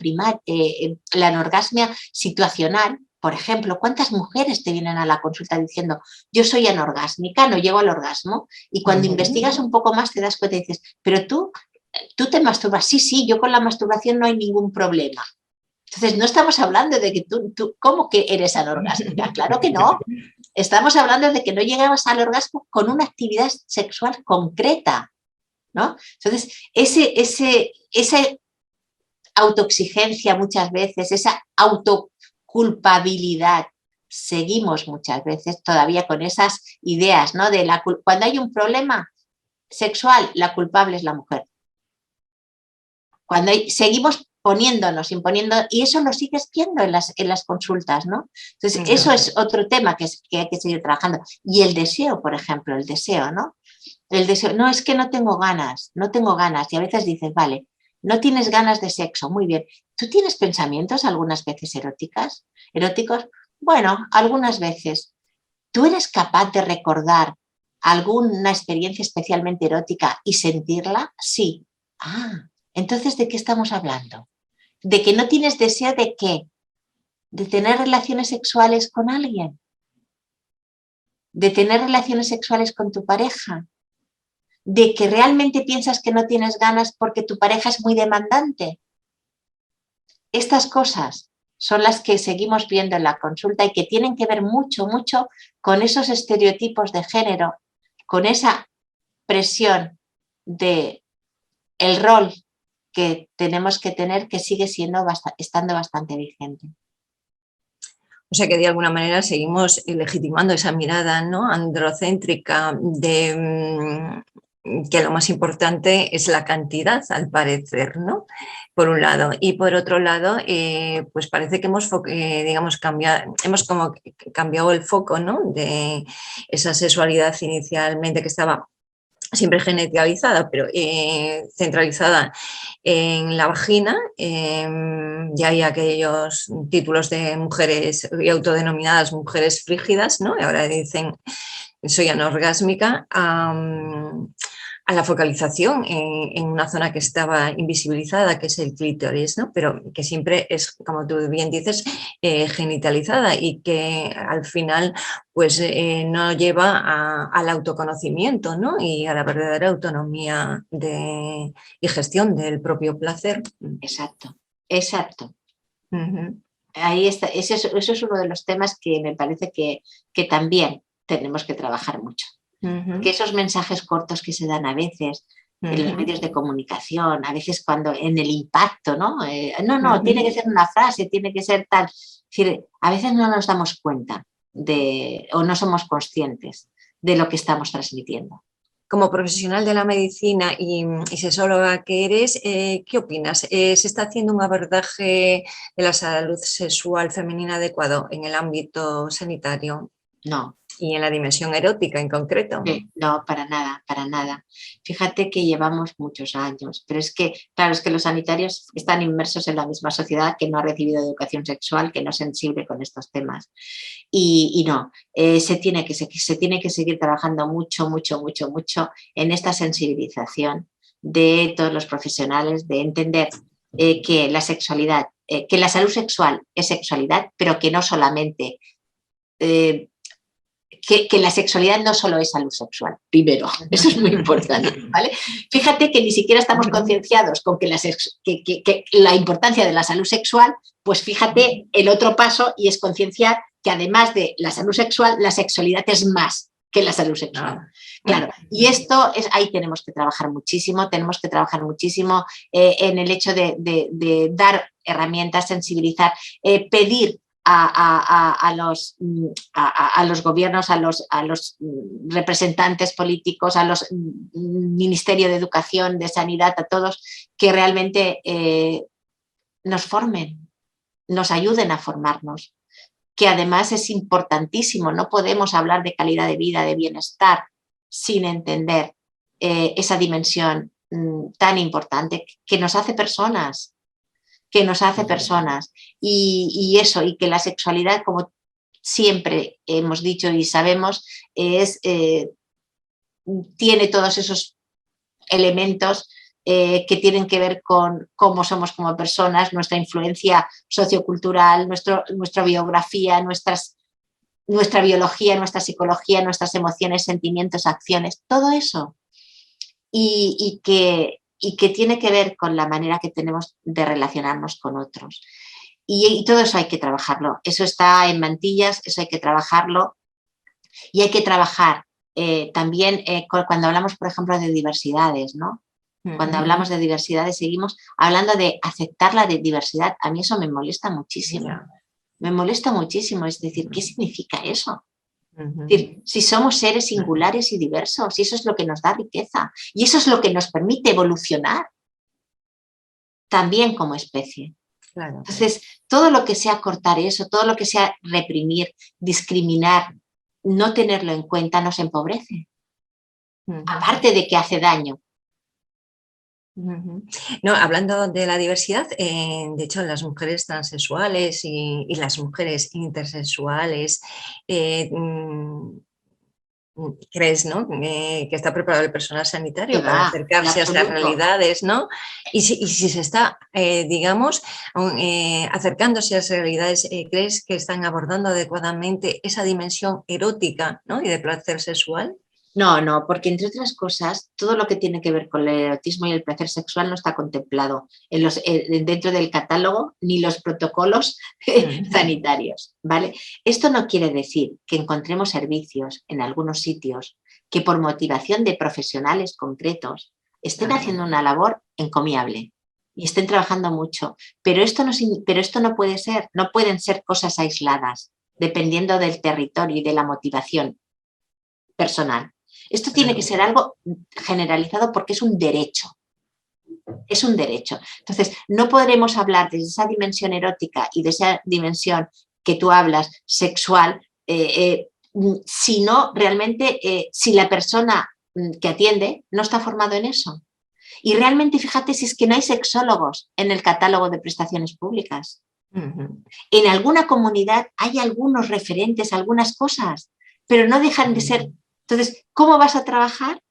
la anorgasmia situacional. Por ejemplo, ¿cuántas mujeres te vienen a la consulta diciendo yo soy anorgásmica, no llego al orgasmo? Y cuando investigas un poco más te das cuenta y dices, pero tú te masturbas. Sí, yo con la masturbación no hay ningún problema. Entonces, no estamos hablando de que tú ¿cómo que eres anorgásmica? Claro que no. Estamos hablando de que no llegamos al orgasmo con una actividad sexual concreta, ¿no? Entonces, esa autoexigencia muchas veces, esa autoculpabilidad, seguimos muchas veces todavía con esas ideas, ¿no? Cuando hay un problema sexual, la culpable es la mujer. Seguimos imponiendo, y eso lo sigues viendo en las consultas, ¿no? Entonces, eso es otro tema que hay que seguir trabajando. Y el deseo, por ejemplo, el deseo, ¿no? El deseo, no, es que no tengo ganas, y a veces dices, vale, No tienes ganas de sexo, muy bien. ¿Tú tienes pensamientos algunas veces eróticos? Bueno, algunas veces. ¿Tú eres capaz de recordar alguna experiencia especialmente erótica y sentirla? Sí. Ah, entonces, ¿de qué estamos hablando? ¿De que no tienes deseo de qué? ¿De tener relaciones sexuales con alguien? ¿De tener relaciones sexuales con tu pareja? ¿De que realmente piensas que no tienes ganas porque tu pareja es muy demandante? Estas cosas son las que seguimos viendo en la consulta y que tienen que ver mucho, mucho con esos estereotipos de género, con esa presión de el rol que tenemos que tener, que sigue estando bastante vigente. O sea que de alguna manera seguimos legitimando esa mirada, ¿no?, androcéntrica de que lo más importante es la cantidad, al parecer, ¿no?, por un lado. Y por otro lado, pues parece que digamos, hemos como cambiado el foco, ¿no?, de esa sexualidad inicialmente que estaba siempre geneticalizada, pero centralizada en la vagina. Ya hay aquellos títulos de mujeres y autodenominadas mujeres frígidas, ¿no? Y ahora dicen soy anorgásmica, a la focalización en una zona que estaba invisibilizada, que es el clítoris, ¿no?, pero que siempre es, como tú bien dices, genitalizada y que al final pues, no lleva al autoconocimiento, ¿no?, y a la verdadera autonomía y gestión del propio placer. Exacto, exacto. Uh-huh. Ahí está, eso es uno de los temas que me parece que también tenemos que trabajar mucho. Porque esos mensajes cortos que se dan a veces en los medios de comunicación, a veces cuando en el impacto, ¿no? No, tiene que ser una frase, tiene que ser tal. Es decir, a veces no nos damos cuenta o no somos conscientes de lo que estamos transmitiendo. Como profesional de la medicina y sexóloga que eres, ¿qué opinas? ¿Se está haciendo un abordaje de la salud sexual femenina adecuado en el ámbito sanitario? No. Y en la dimensión erótica en concreto. No, para nada, para nada. Fíjate que llevamos muchos años, pero es que, claro, es que los sanitarios están inmersos en la misma sociedad que no ha recibido educación sexual, que no es sensible con estos temas. Y no, se tiene que seguir trabajando mucho, mucho, mucho, mucho en esta sensibilización de todos los profesionales, de entender que la sexualidad, que la salud sexual es sexualidad, pero que no solamente... Que la sexualidad no solo es salud sexual, primero, eso es muy importante, ¿vale? Fíjate que ni siquiera estamos concienciados con que la importancia de la salud sexual, pues fíjate el otro paso y es concienciar que además de la salud sexual, la sexualidad es más que la salud sexual. Claro, y esto ahí tenemos que trabajar muchísimo en el hecho de dar herramientas, sensibilizar, pedir a los gobiernos, a los representantes políticos, a los Ministerio de Educación, de Sanidad, a todos, que realmente nos formen, nos ayuden a formarnos, que además es importantísimo. No podemos hablar de calidad de vida, de bienestar, sin entender esa dimensión tan importante que nos hace personas. Y eso, y que la sexualidad, como siempre hemos dicho y sabemos, tiene todos esos elementos que tienen que ver con cómo somos como personas, nuestra influencia sociocultural, nuestra biografía, nuestra biología, nuestra psicología, nuestras emociones, sentimientos, acciones, todo eso. Y que tiene que ver con la manera que tenemos de relacionarnos con otros. Y todo eso hay que trabajarlo. Eso está en mantillas, eso hay que trabajarlo. Y hay que trabajar también cuando hablamos, por ejemplo, de diversidades, ¿no? Cuando hablamos de diversidades seguimos hablando de aceptar la diversidad. A mí eso me molesta muchísimo. Me molesta muchísimo. Es decir, ¿qué significa eso? Es decir, si somos seres singulares y diversos, y eso es lo que nos da riqueza, y eso es lo que nos permite evolucionar también como especie. Claro. Entonces, todo lo que sea cortar eso, todo lo que sea reprimir, discriminar, no tenerlo en cuenta nos empobrece. Aparte de que hace daño. Ujú. No, hablando de la diversidad, de hecho, las mujeres transexuales y las mujeres intersexuales, eh, mm, ¿crees, no? Que está preparado el personal Que sanitario va, para en acercarse a estas absoluto. realidades, ¿no? Y si se está, digamos, acercándose a esas realidades, ¿crees que están abordando adecuadamente esa dimensión erótica, ¿no? Y de placer sexual? No, no, porque entre otras cosas, todo lo que tiene que ver con el erotismo y el placer sexual no está contemplado dentro del catálogo ni los protocolos Ujú. sanitarios, ¿vale? Esto no quiere decir que encontremos servicios en algunos sitios que por motivación de profesionales concretos estén Claro. haciendo una labor encomiable y estén trabajando mucho, pero esto no puede ser, no pueden ser cosas aisladas, dependiendo del territorio y de la motivación personal. Esto tiene que Claro. ser algo generalizado porque es un derecho. Es un derecho. Entonces, no podremos hablar de esa dimensión erótica y de esa dimensión que tú hablas, sexual, si no realmente, si la persona que atiende no está formado en eso. Y realmente, fíjate, si es que no hay sexólogos en el catálogo de prestaciones públicas. Ujú. En alguna comunidad hay algunos referentes, algunas cosas, pero no dejan de ser. Entonces, ¿cómo vas a trabajar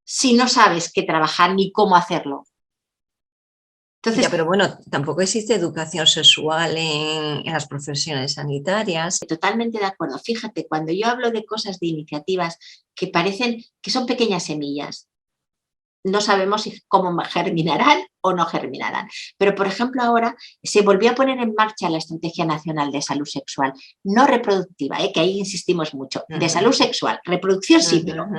si no sabes qué trabajar ni cómo hacerlo? Ya, Entonces, pero bueno, tampoco existe educación sexual en las profesiones sanitarias. totalmente de acuerdo. Fíjate, cuando yo hablo de cosas, de iniciativas que parecen que son pequeñas semillas, no sabemos cómo germinarán o no germinarán. Pero, por ejemplo, ahora se volvió a poner en marcha la Estrategia Nacional de Salud Sexual, no reproductiva, que ahí insistimos mucho, de Ujú, salud sexual. Reproducción sí, ujú, pero ujú.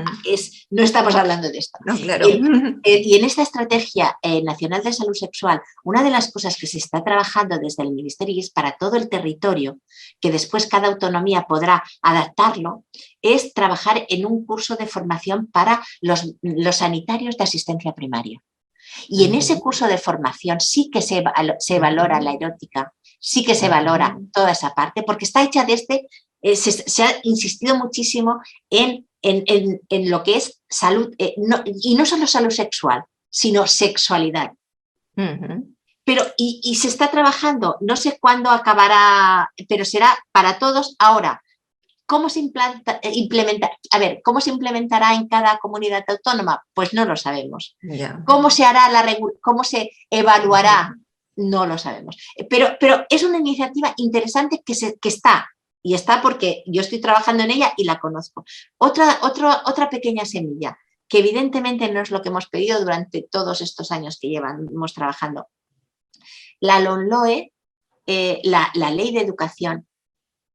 no estamos hablando de esto. No, claro. Y en esta Estrategia Nacional de Salud Sexual, una de las cosas que se está trabajando desde el Ministerio y es para todo el territorio, que después cada autonomía podrá adaptarlo, es trabajar en un curso de formación para los sanitarios de asistencia primaria. Y en ese Ujú, curso de formación sí que se valora la ujú, erótica, sí que se valora ujú. toda esa parte, porque está hecha desde, se ha insistido muchísimo en lo que es salud, y no solo salud sexual, sino sexualidad. Ujú. Pero, y se está trabajando, no sé cuándo acabará, pero será para todos ahora. ¿Cómo se A ver, ¿cómo se implementará en cada comunidad autónoma? Pues no lo sabemos. Ya. ¿Cómo se hará cómo se evaluará? Ujú. No lo sabemos. Pero es una iniciativa interesante que está, y está porque yo estoy trabajando en ella y la conozco. Otra pequeña semilla, que evidentemente no es lo que hemos pedido durante todos estos años que llevamos trabajando. La LOMLOE, la Ley de Educación,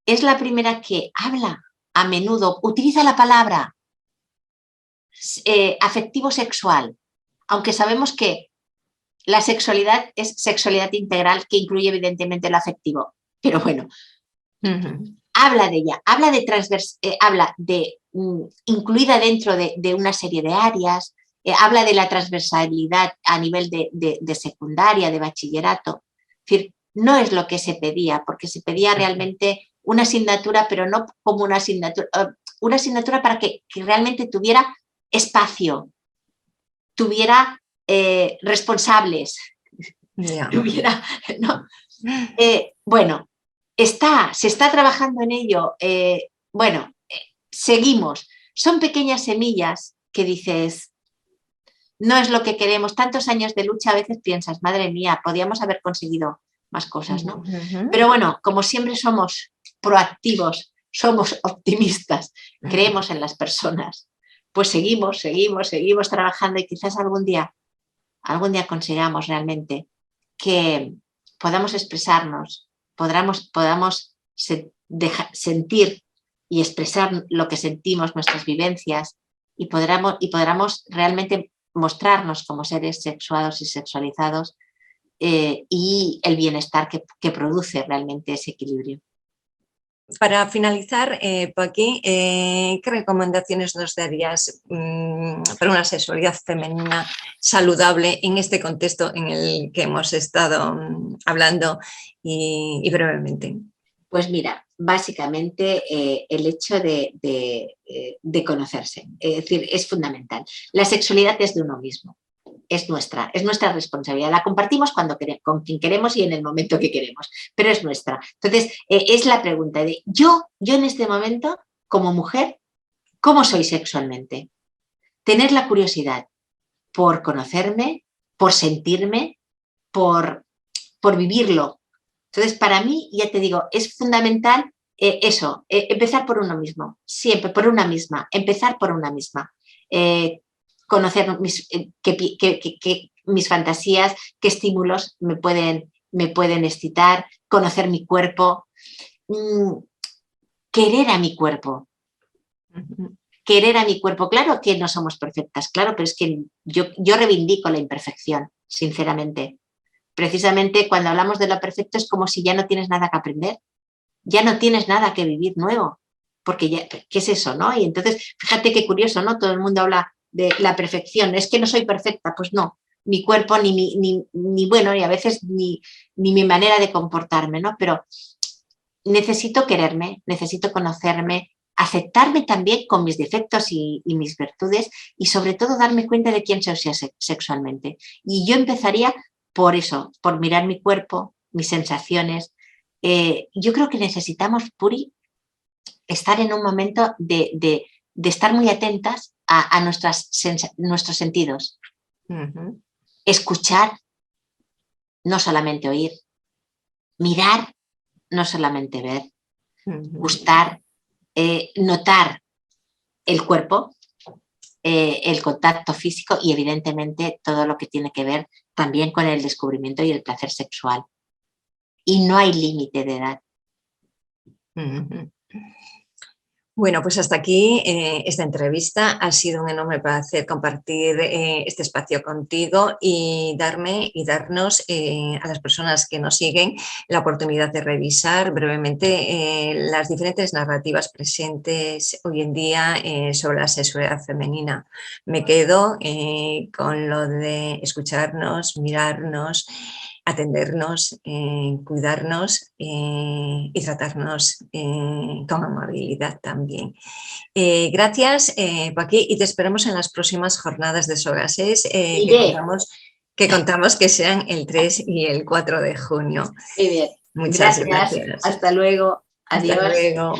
es la primera que habla a menudo, utiliza la palabra afectivo sexual, aunque sabemos que la sexualidad es sexualidad integral que incluye evidentemente lo afectivo, pero bueno, Ujú. habla de ella, habla de incluida dentro de una serie de áreas, habla de la transversalidad a nivel de secundaria, de bachillerato. Es decir, no es lo que se pedía, porque se pedía realmente una asignatura, pero no como una asignatura para que realmente tuviera espacio, tuviera responsables, Ya. tuviera, ¿no? Bueno, se está trabajando en ello. Bueno, seguimos. Son pequeñas semillas que dices, no es lo que queremos. Tantos años de lucha, a veces piensas, madre mía, podíamos haber conseguido más cosas, ¿no? Ujú, Pero bueno, como siempre somos proactivos, somos optimistas, creemos en las personas, pues seguimos trabajando y quizás algún día consigamos realmente que podamos expresarnos, podamos sentir y expresar lo que sentimos, nuestras vivencias, y podamos realmente mostrarnos como seres sexuados y sexualizados, y el bienestar que produce realmente ese equilibrio. Para finalizar, Paqui, ¿qué recomendaciones nos darías para una sexualidad femenina saludable en este contexto en el que hemos estado hablando y brevemente? Pues mira, básicamente el hecho de conocerse, es decir, es fundamental. La sexualidad es de uno mismo. es nuestra responsabilidad. La compartimos cuando queremos, con quien queremos y en el momento que queremos, pero es nuestra. Entonces, es la pregunta de yo en este momento, como mujer, ¿cómo soy sexualmente? Tener la curiosidad por conocerme, por sentirme, por vivirlo. Entonces, para mí, ya te digo, es fundamental eso, empezar por uno mismo, siempre por una misma, empezar por una misma. Conocer mis fantasías, qué estímulos me pueden excitar, conocer mi cuerpo, querer a mi cuerpo. Querer a mi cuerpo. Claro que no somos perfectas, claro, pero es que yo reivindico la imperfección, sinceramente. Precisamente cuando hablamos de lo perfecto es como si ya no tienes nada que aprender, ya no tienes nada que vivir nuevo, porque ya, ¿qué es eso, no? Y entonces, fíjate qué curioso, ¿no? Todo el mundo habla de la perfección, es que no soy perfecta, pues no, mi cuerpo ni bueno, y a veces ni mi manera de comportarme, ¿no? Pero necesito quererme, necesito conocerme, aceptarme también con mis defectos y mis virtudes y sobre todo darme cuenta de quién soy sexualmente. Y yo empezaría por eso, por mirar mi cuerpo, mis sensaciones. Yo creo que necesitamos, Puri, estar en un momento de estar muy atentas a nuestros sentidos. Escuchar, no solamente oír. Mirar, no solamente ver. Gustar, notar el cuerpo, el contacto físico y evidentemente todo lo que tiene que ver también con el descubrimiento y el placer sexual. Y no hay límite de edad. Bueno, pues hasta aquí esta entrevista. Ha sido un enorme placer compartir este espacio contigo y darnos a las personas que nos siguen la oportunidad de revisar brevemente las diferentes narrativas presentes hoy en día sobre la sexualidad femenina. Me quedo con lo de escucharnos, mirarnos, atendernos, cuidarnos y tratarnos con amabilidad también. Gracias, Paqui, y te esperamos en las próximas jornadas de Sogases que contamos que sean el 3 y el 4 de junio. Muy bien. Muchas gracias. Hasta luego. Adiós. Hasta luego.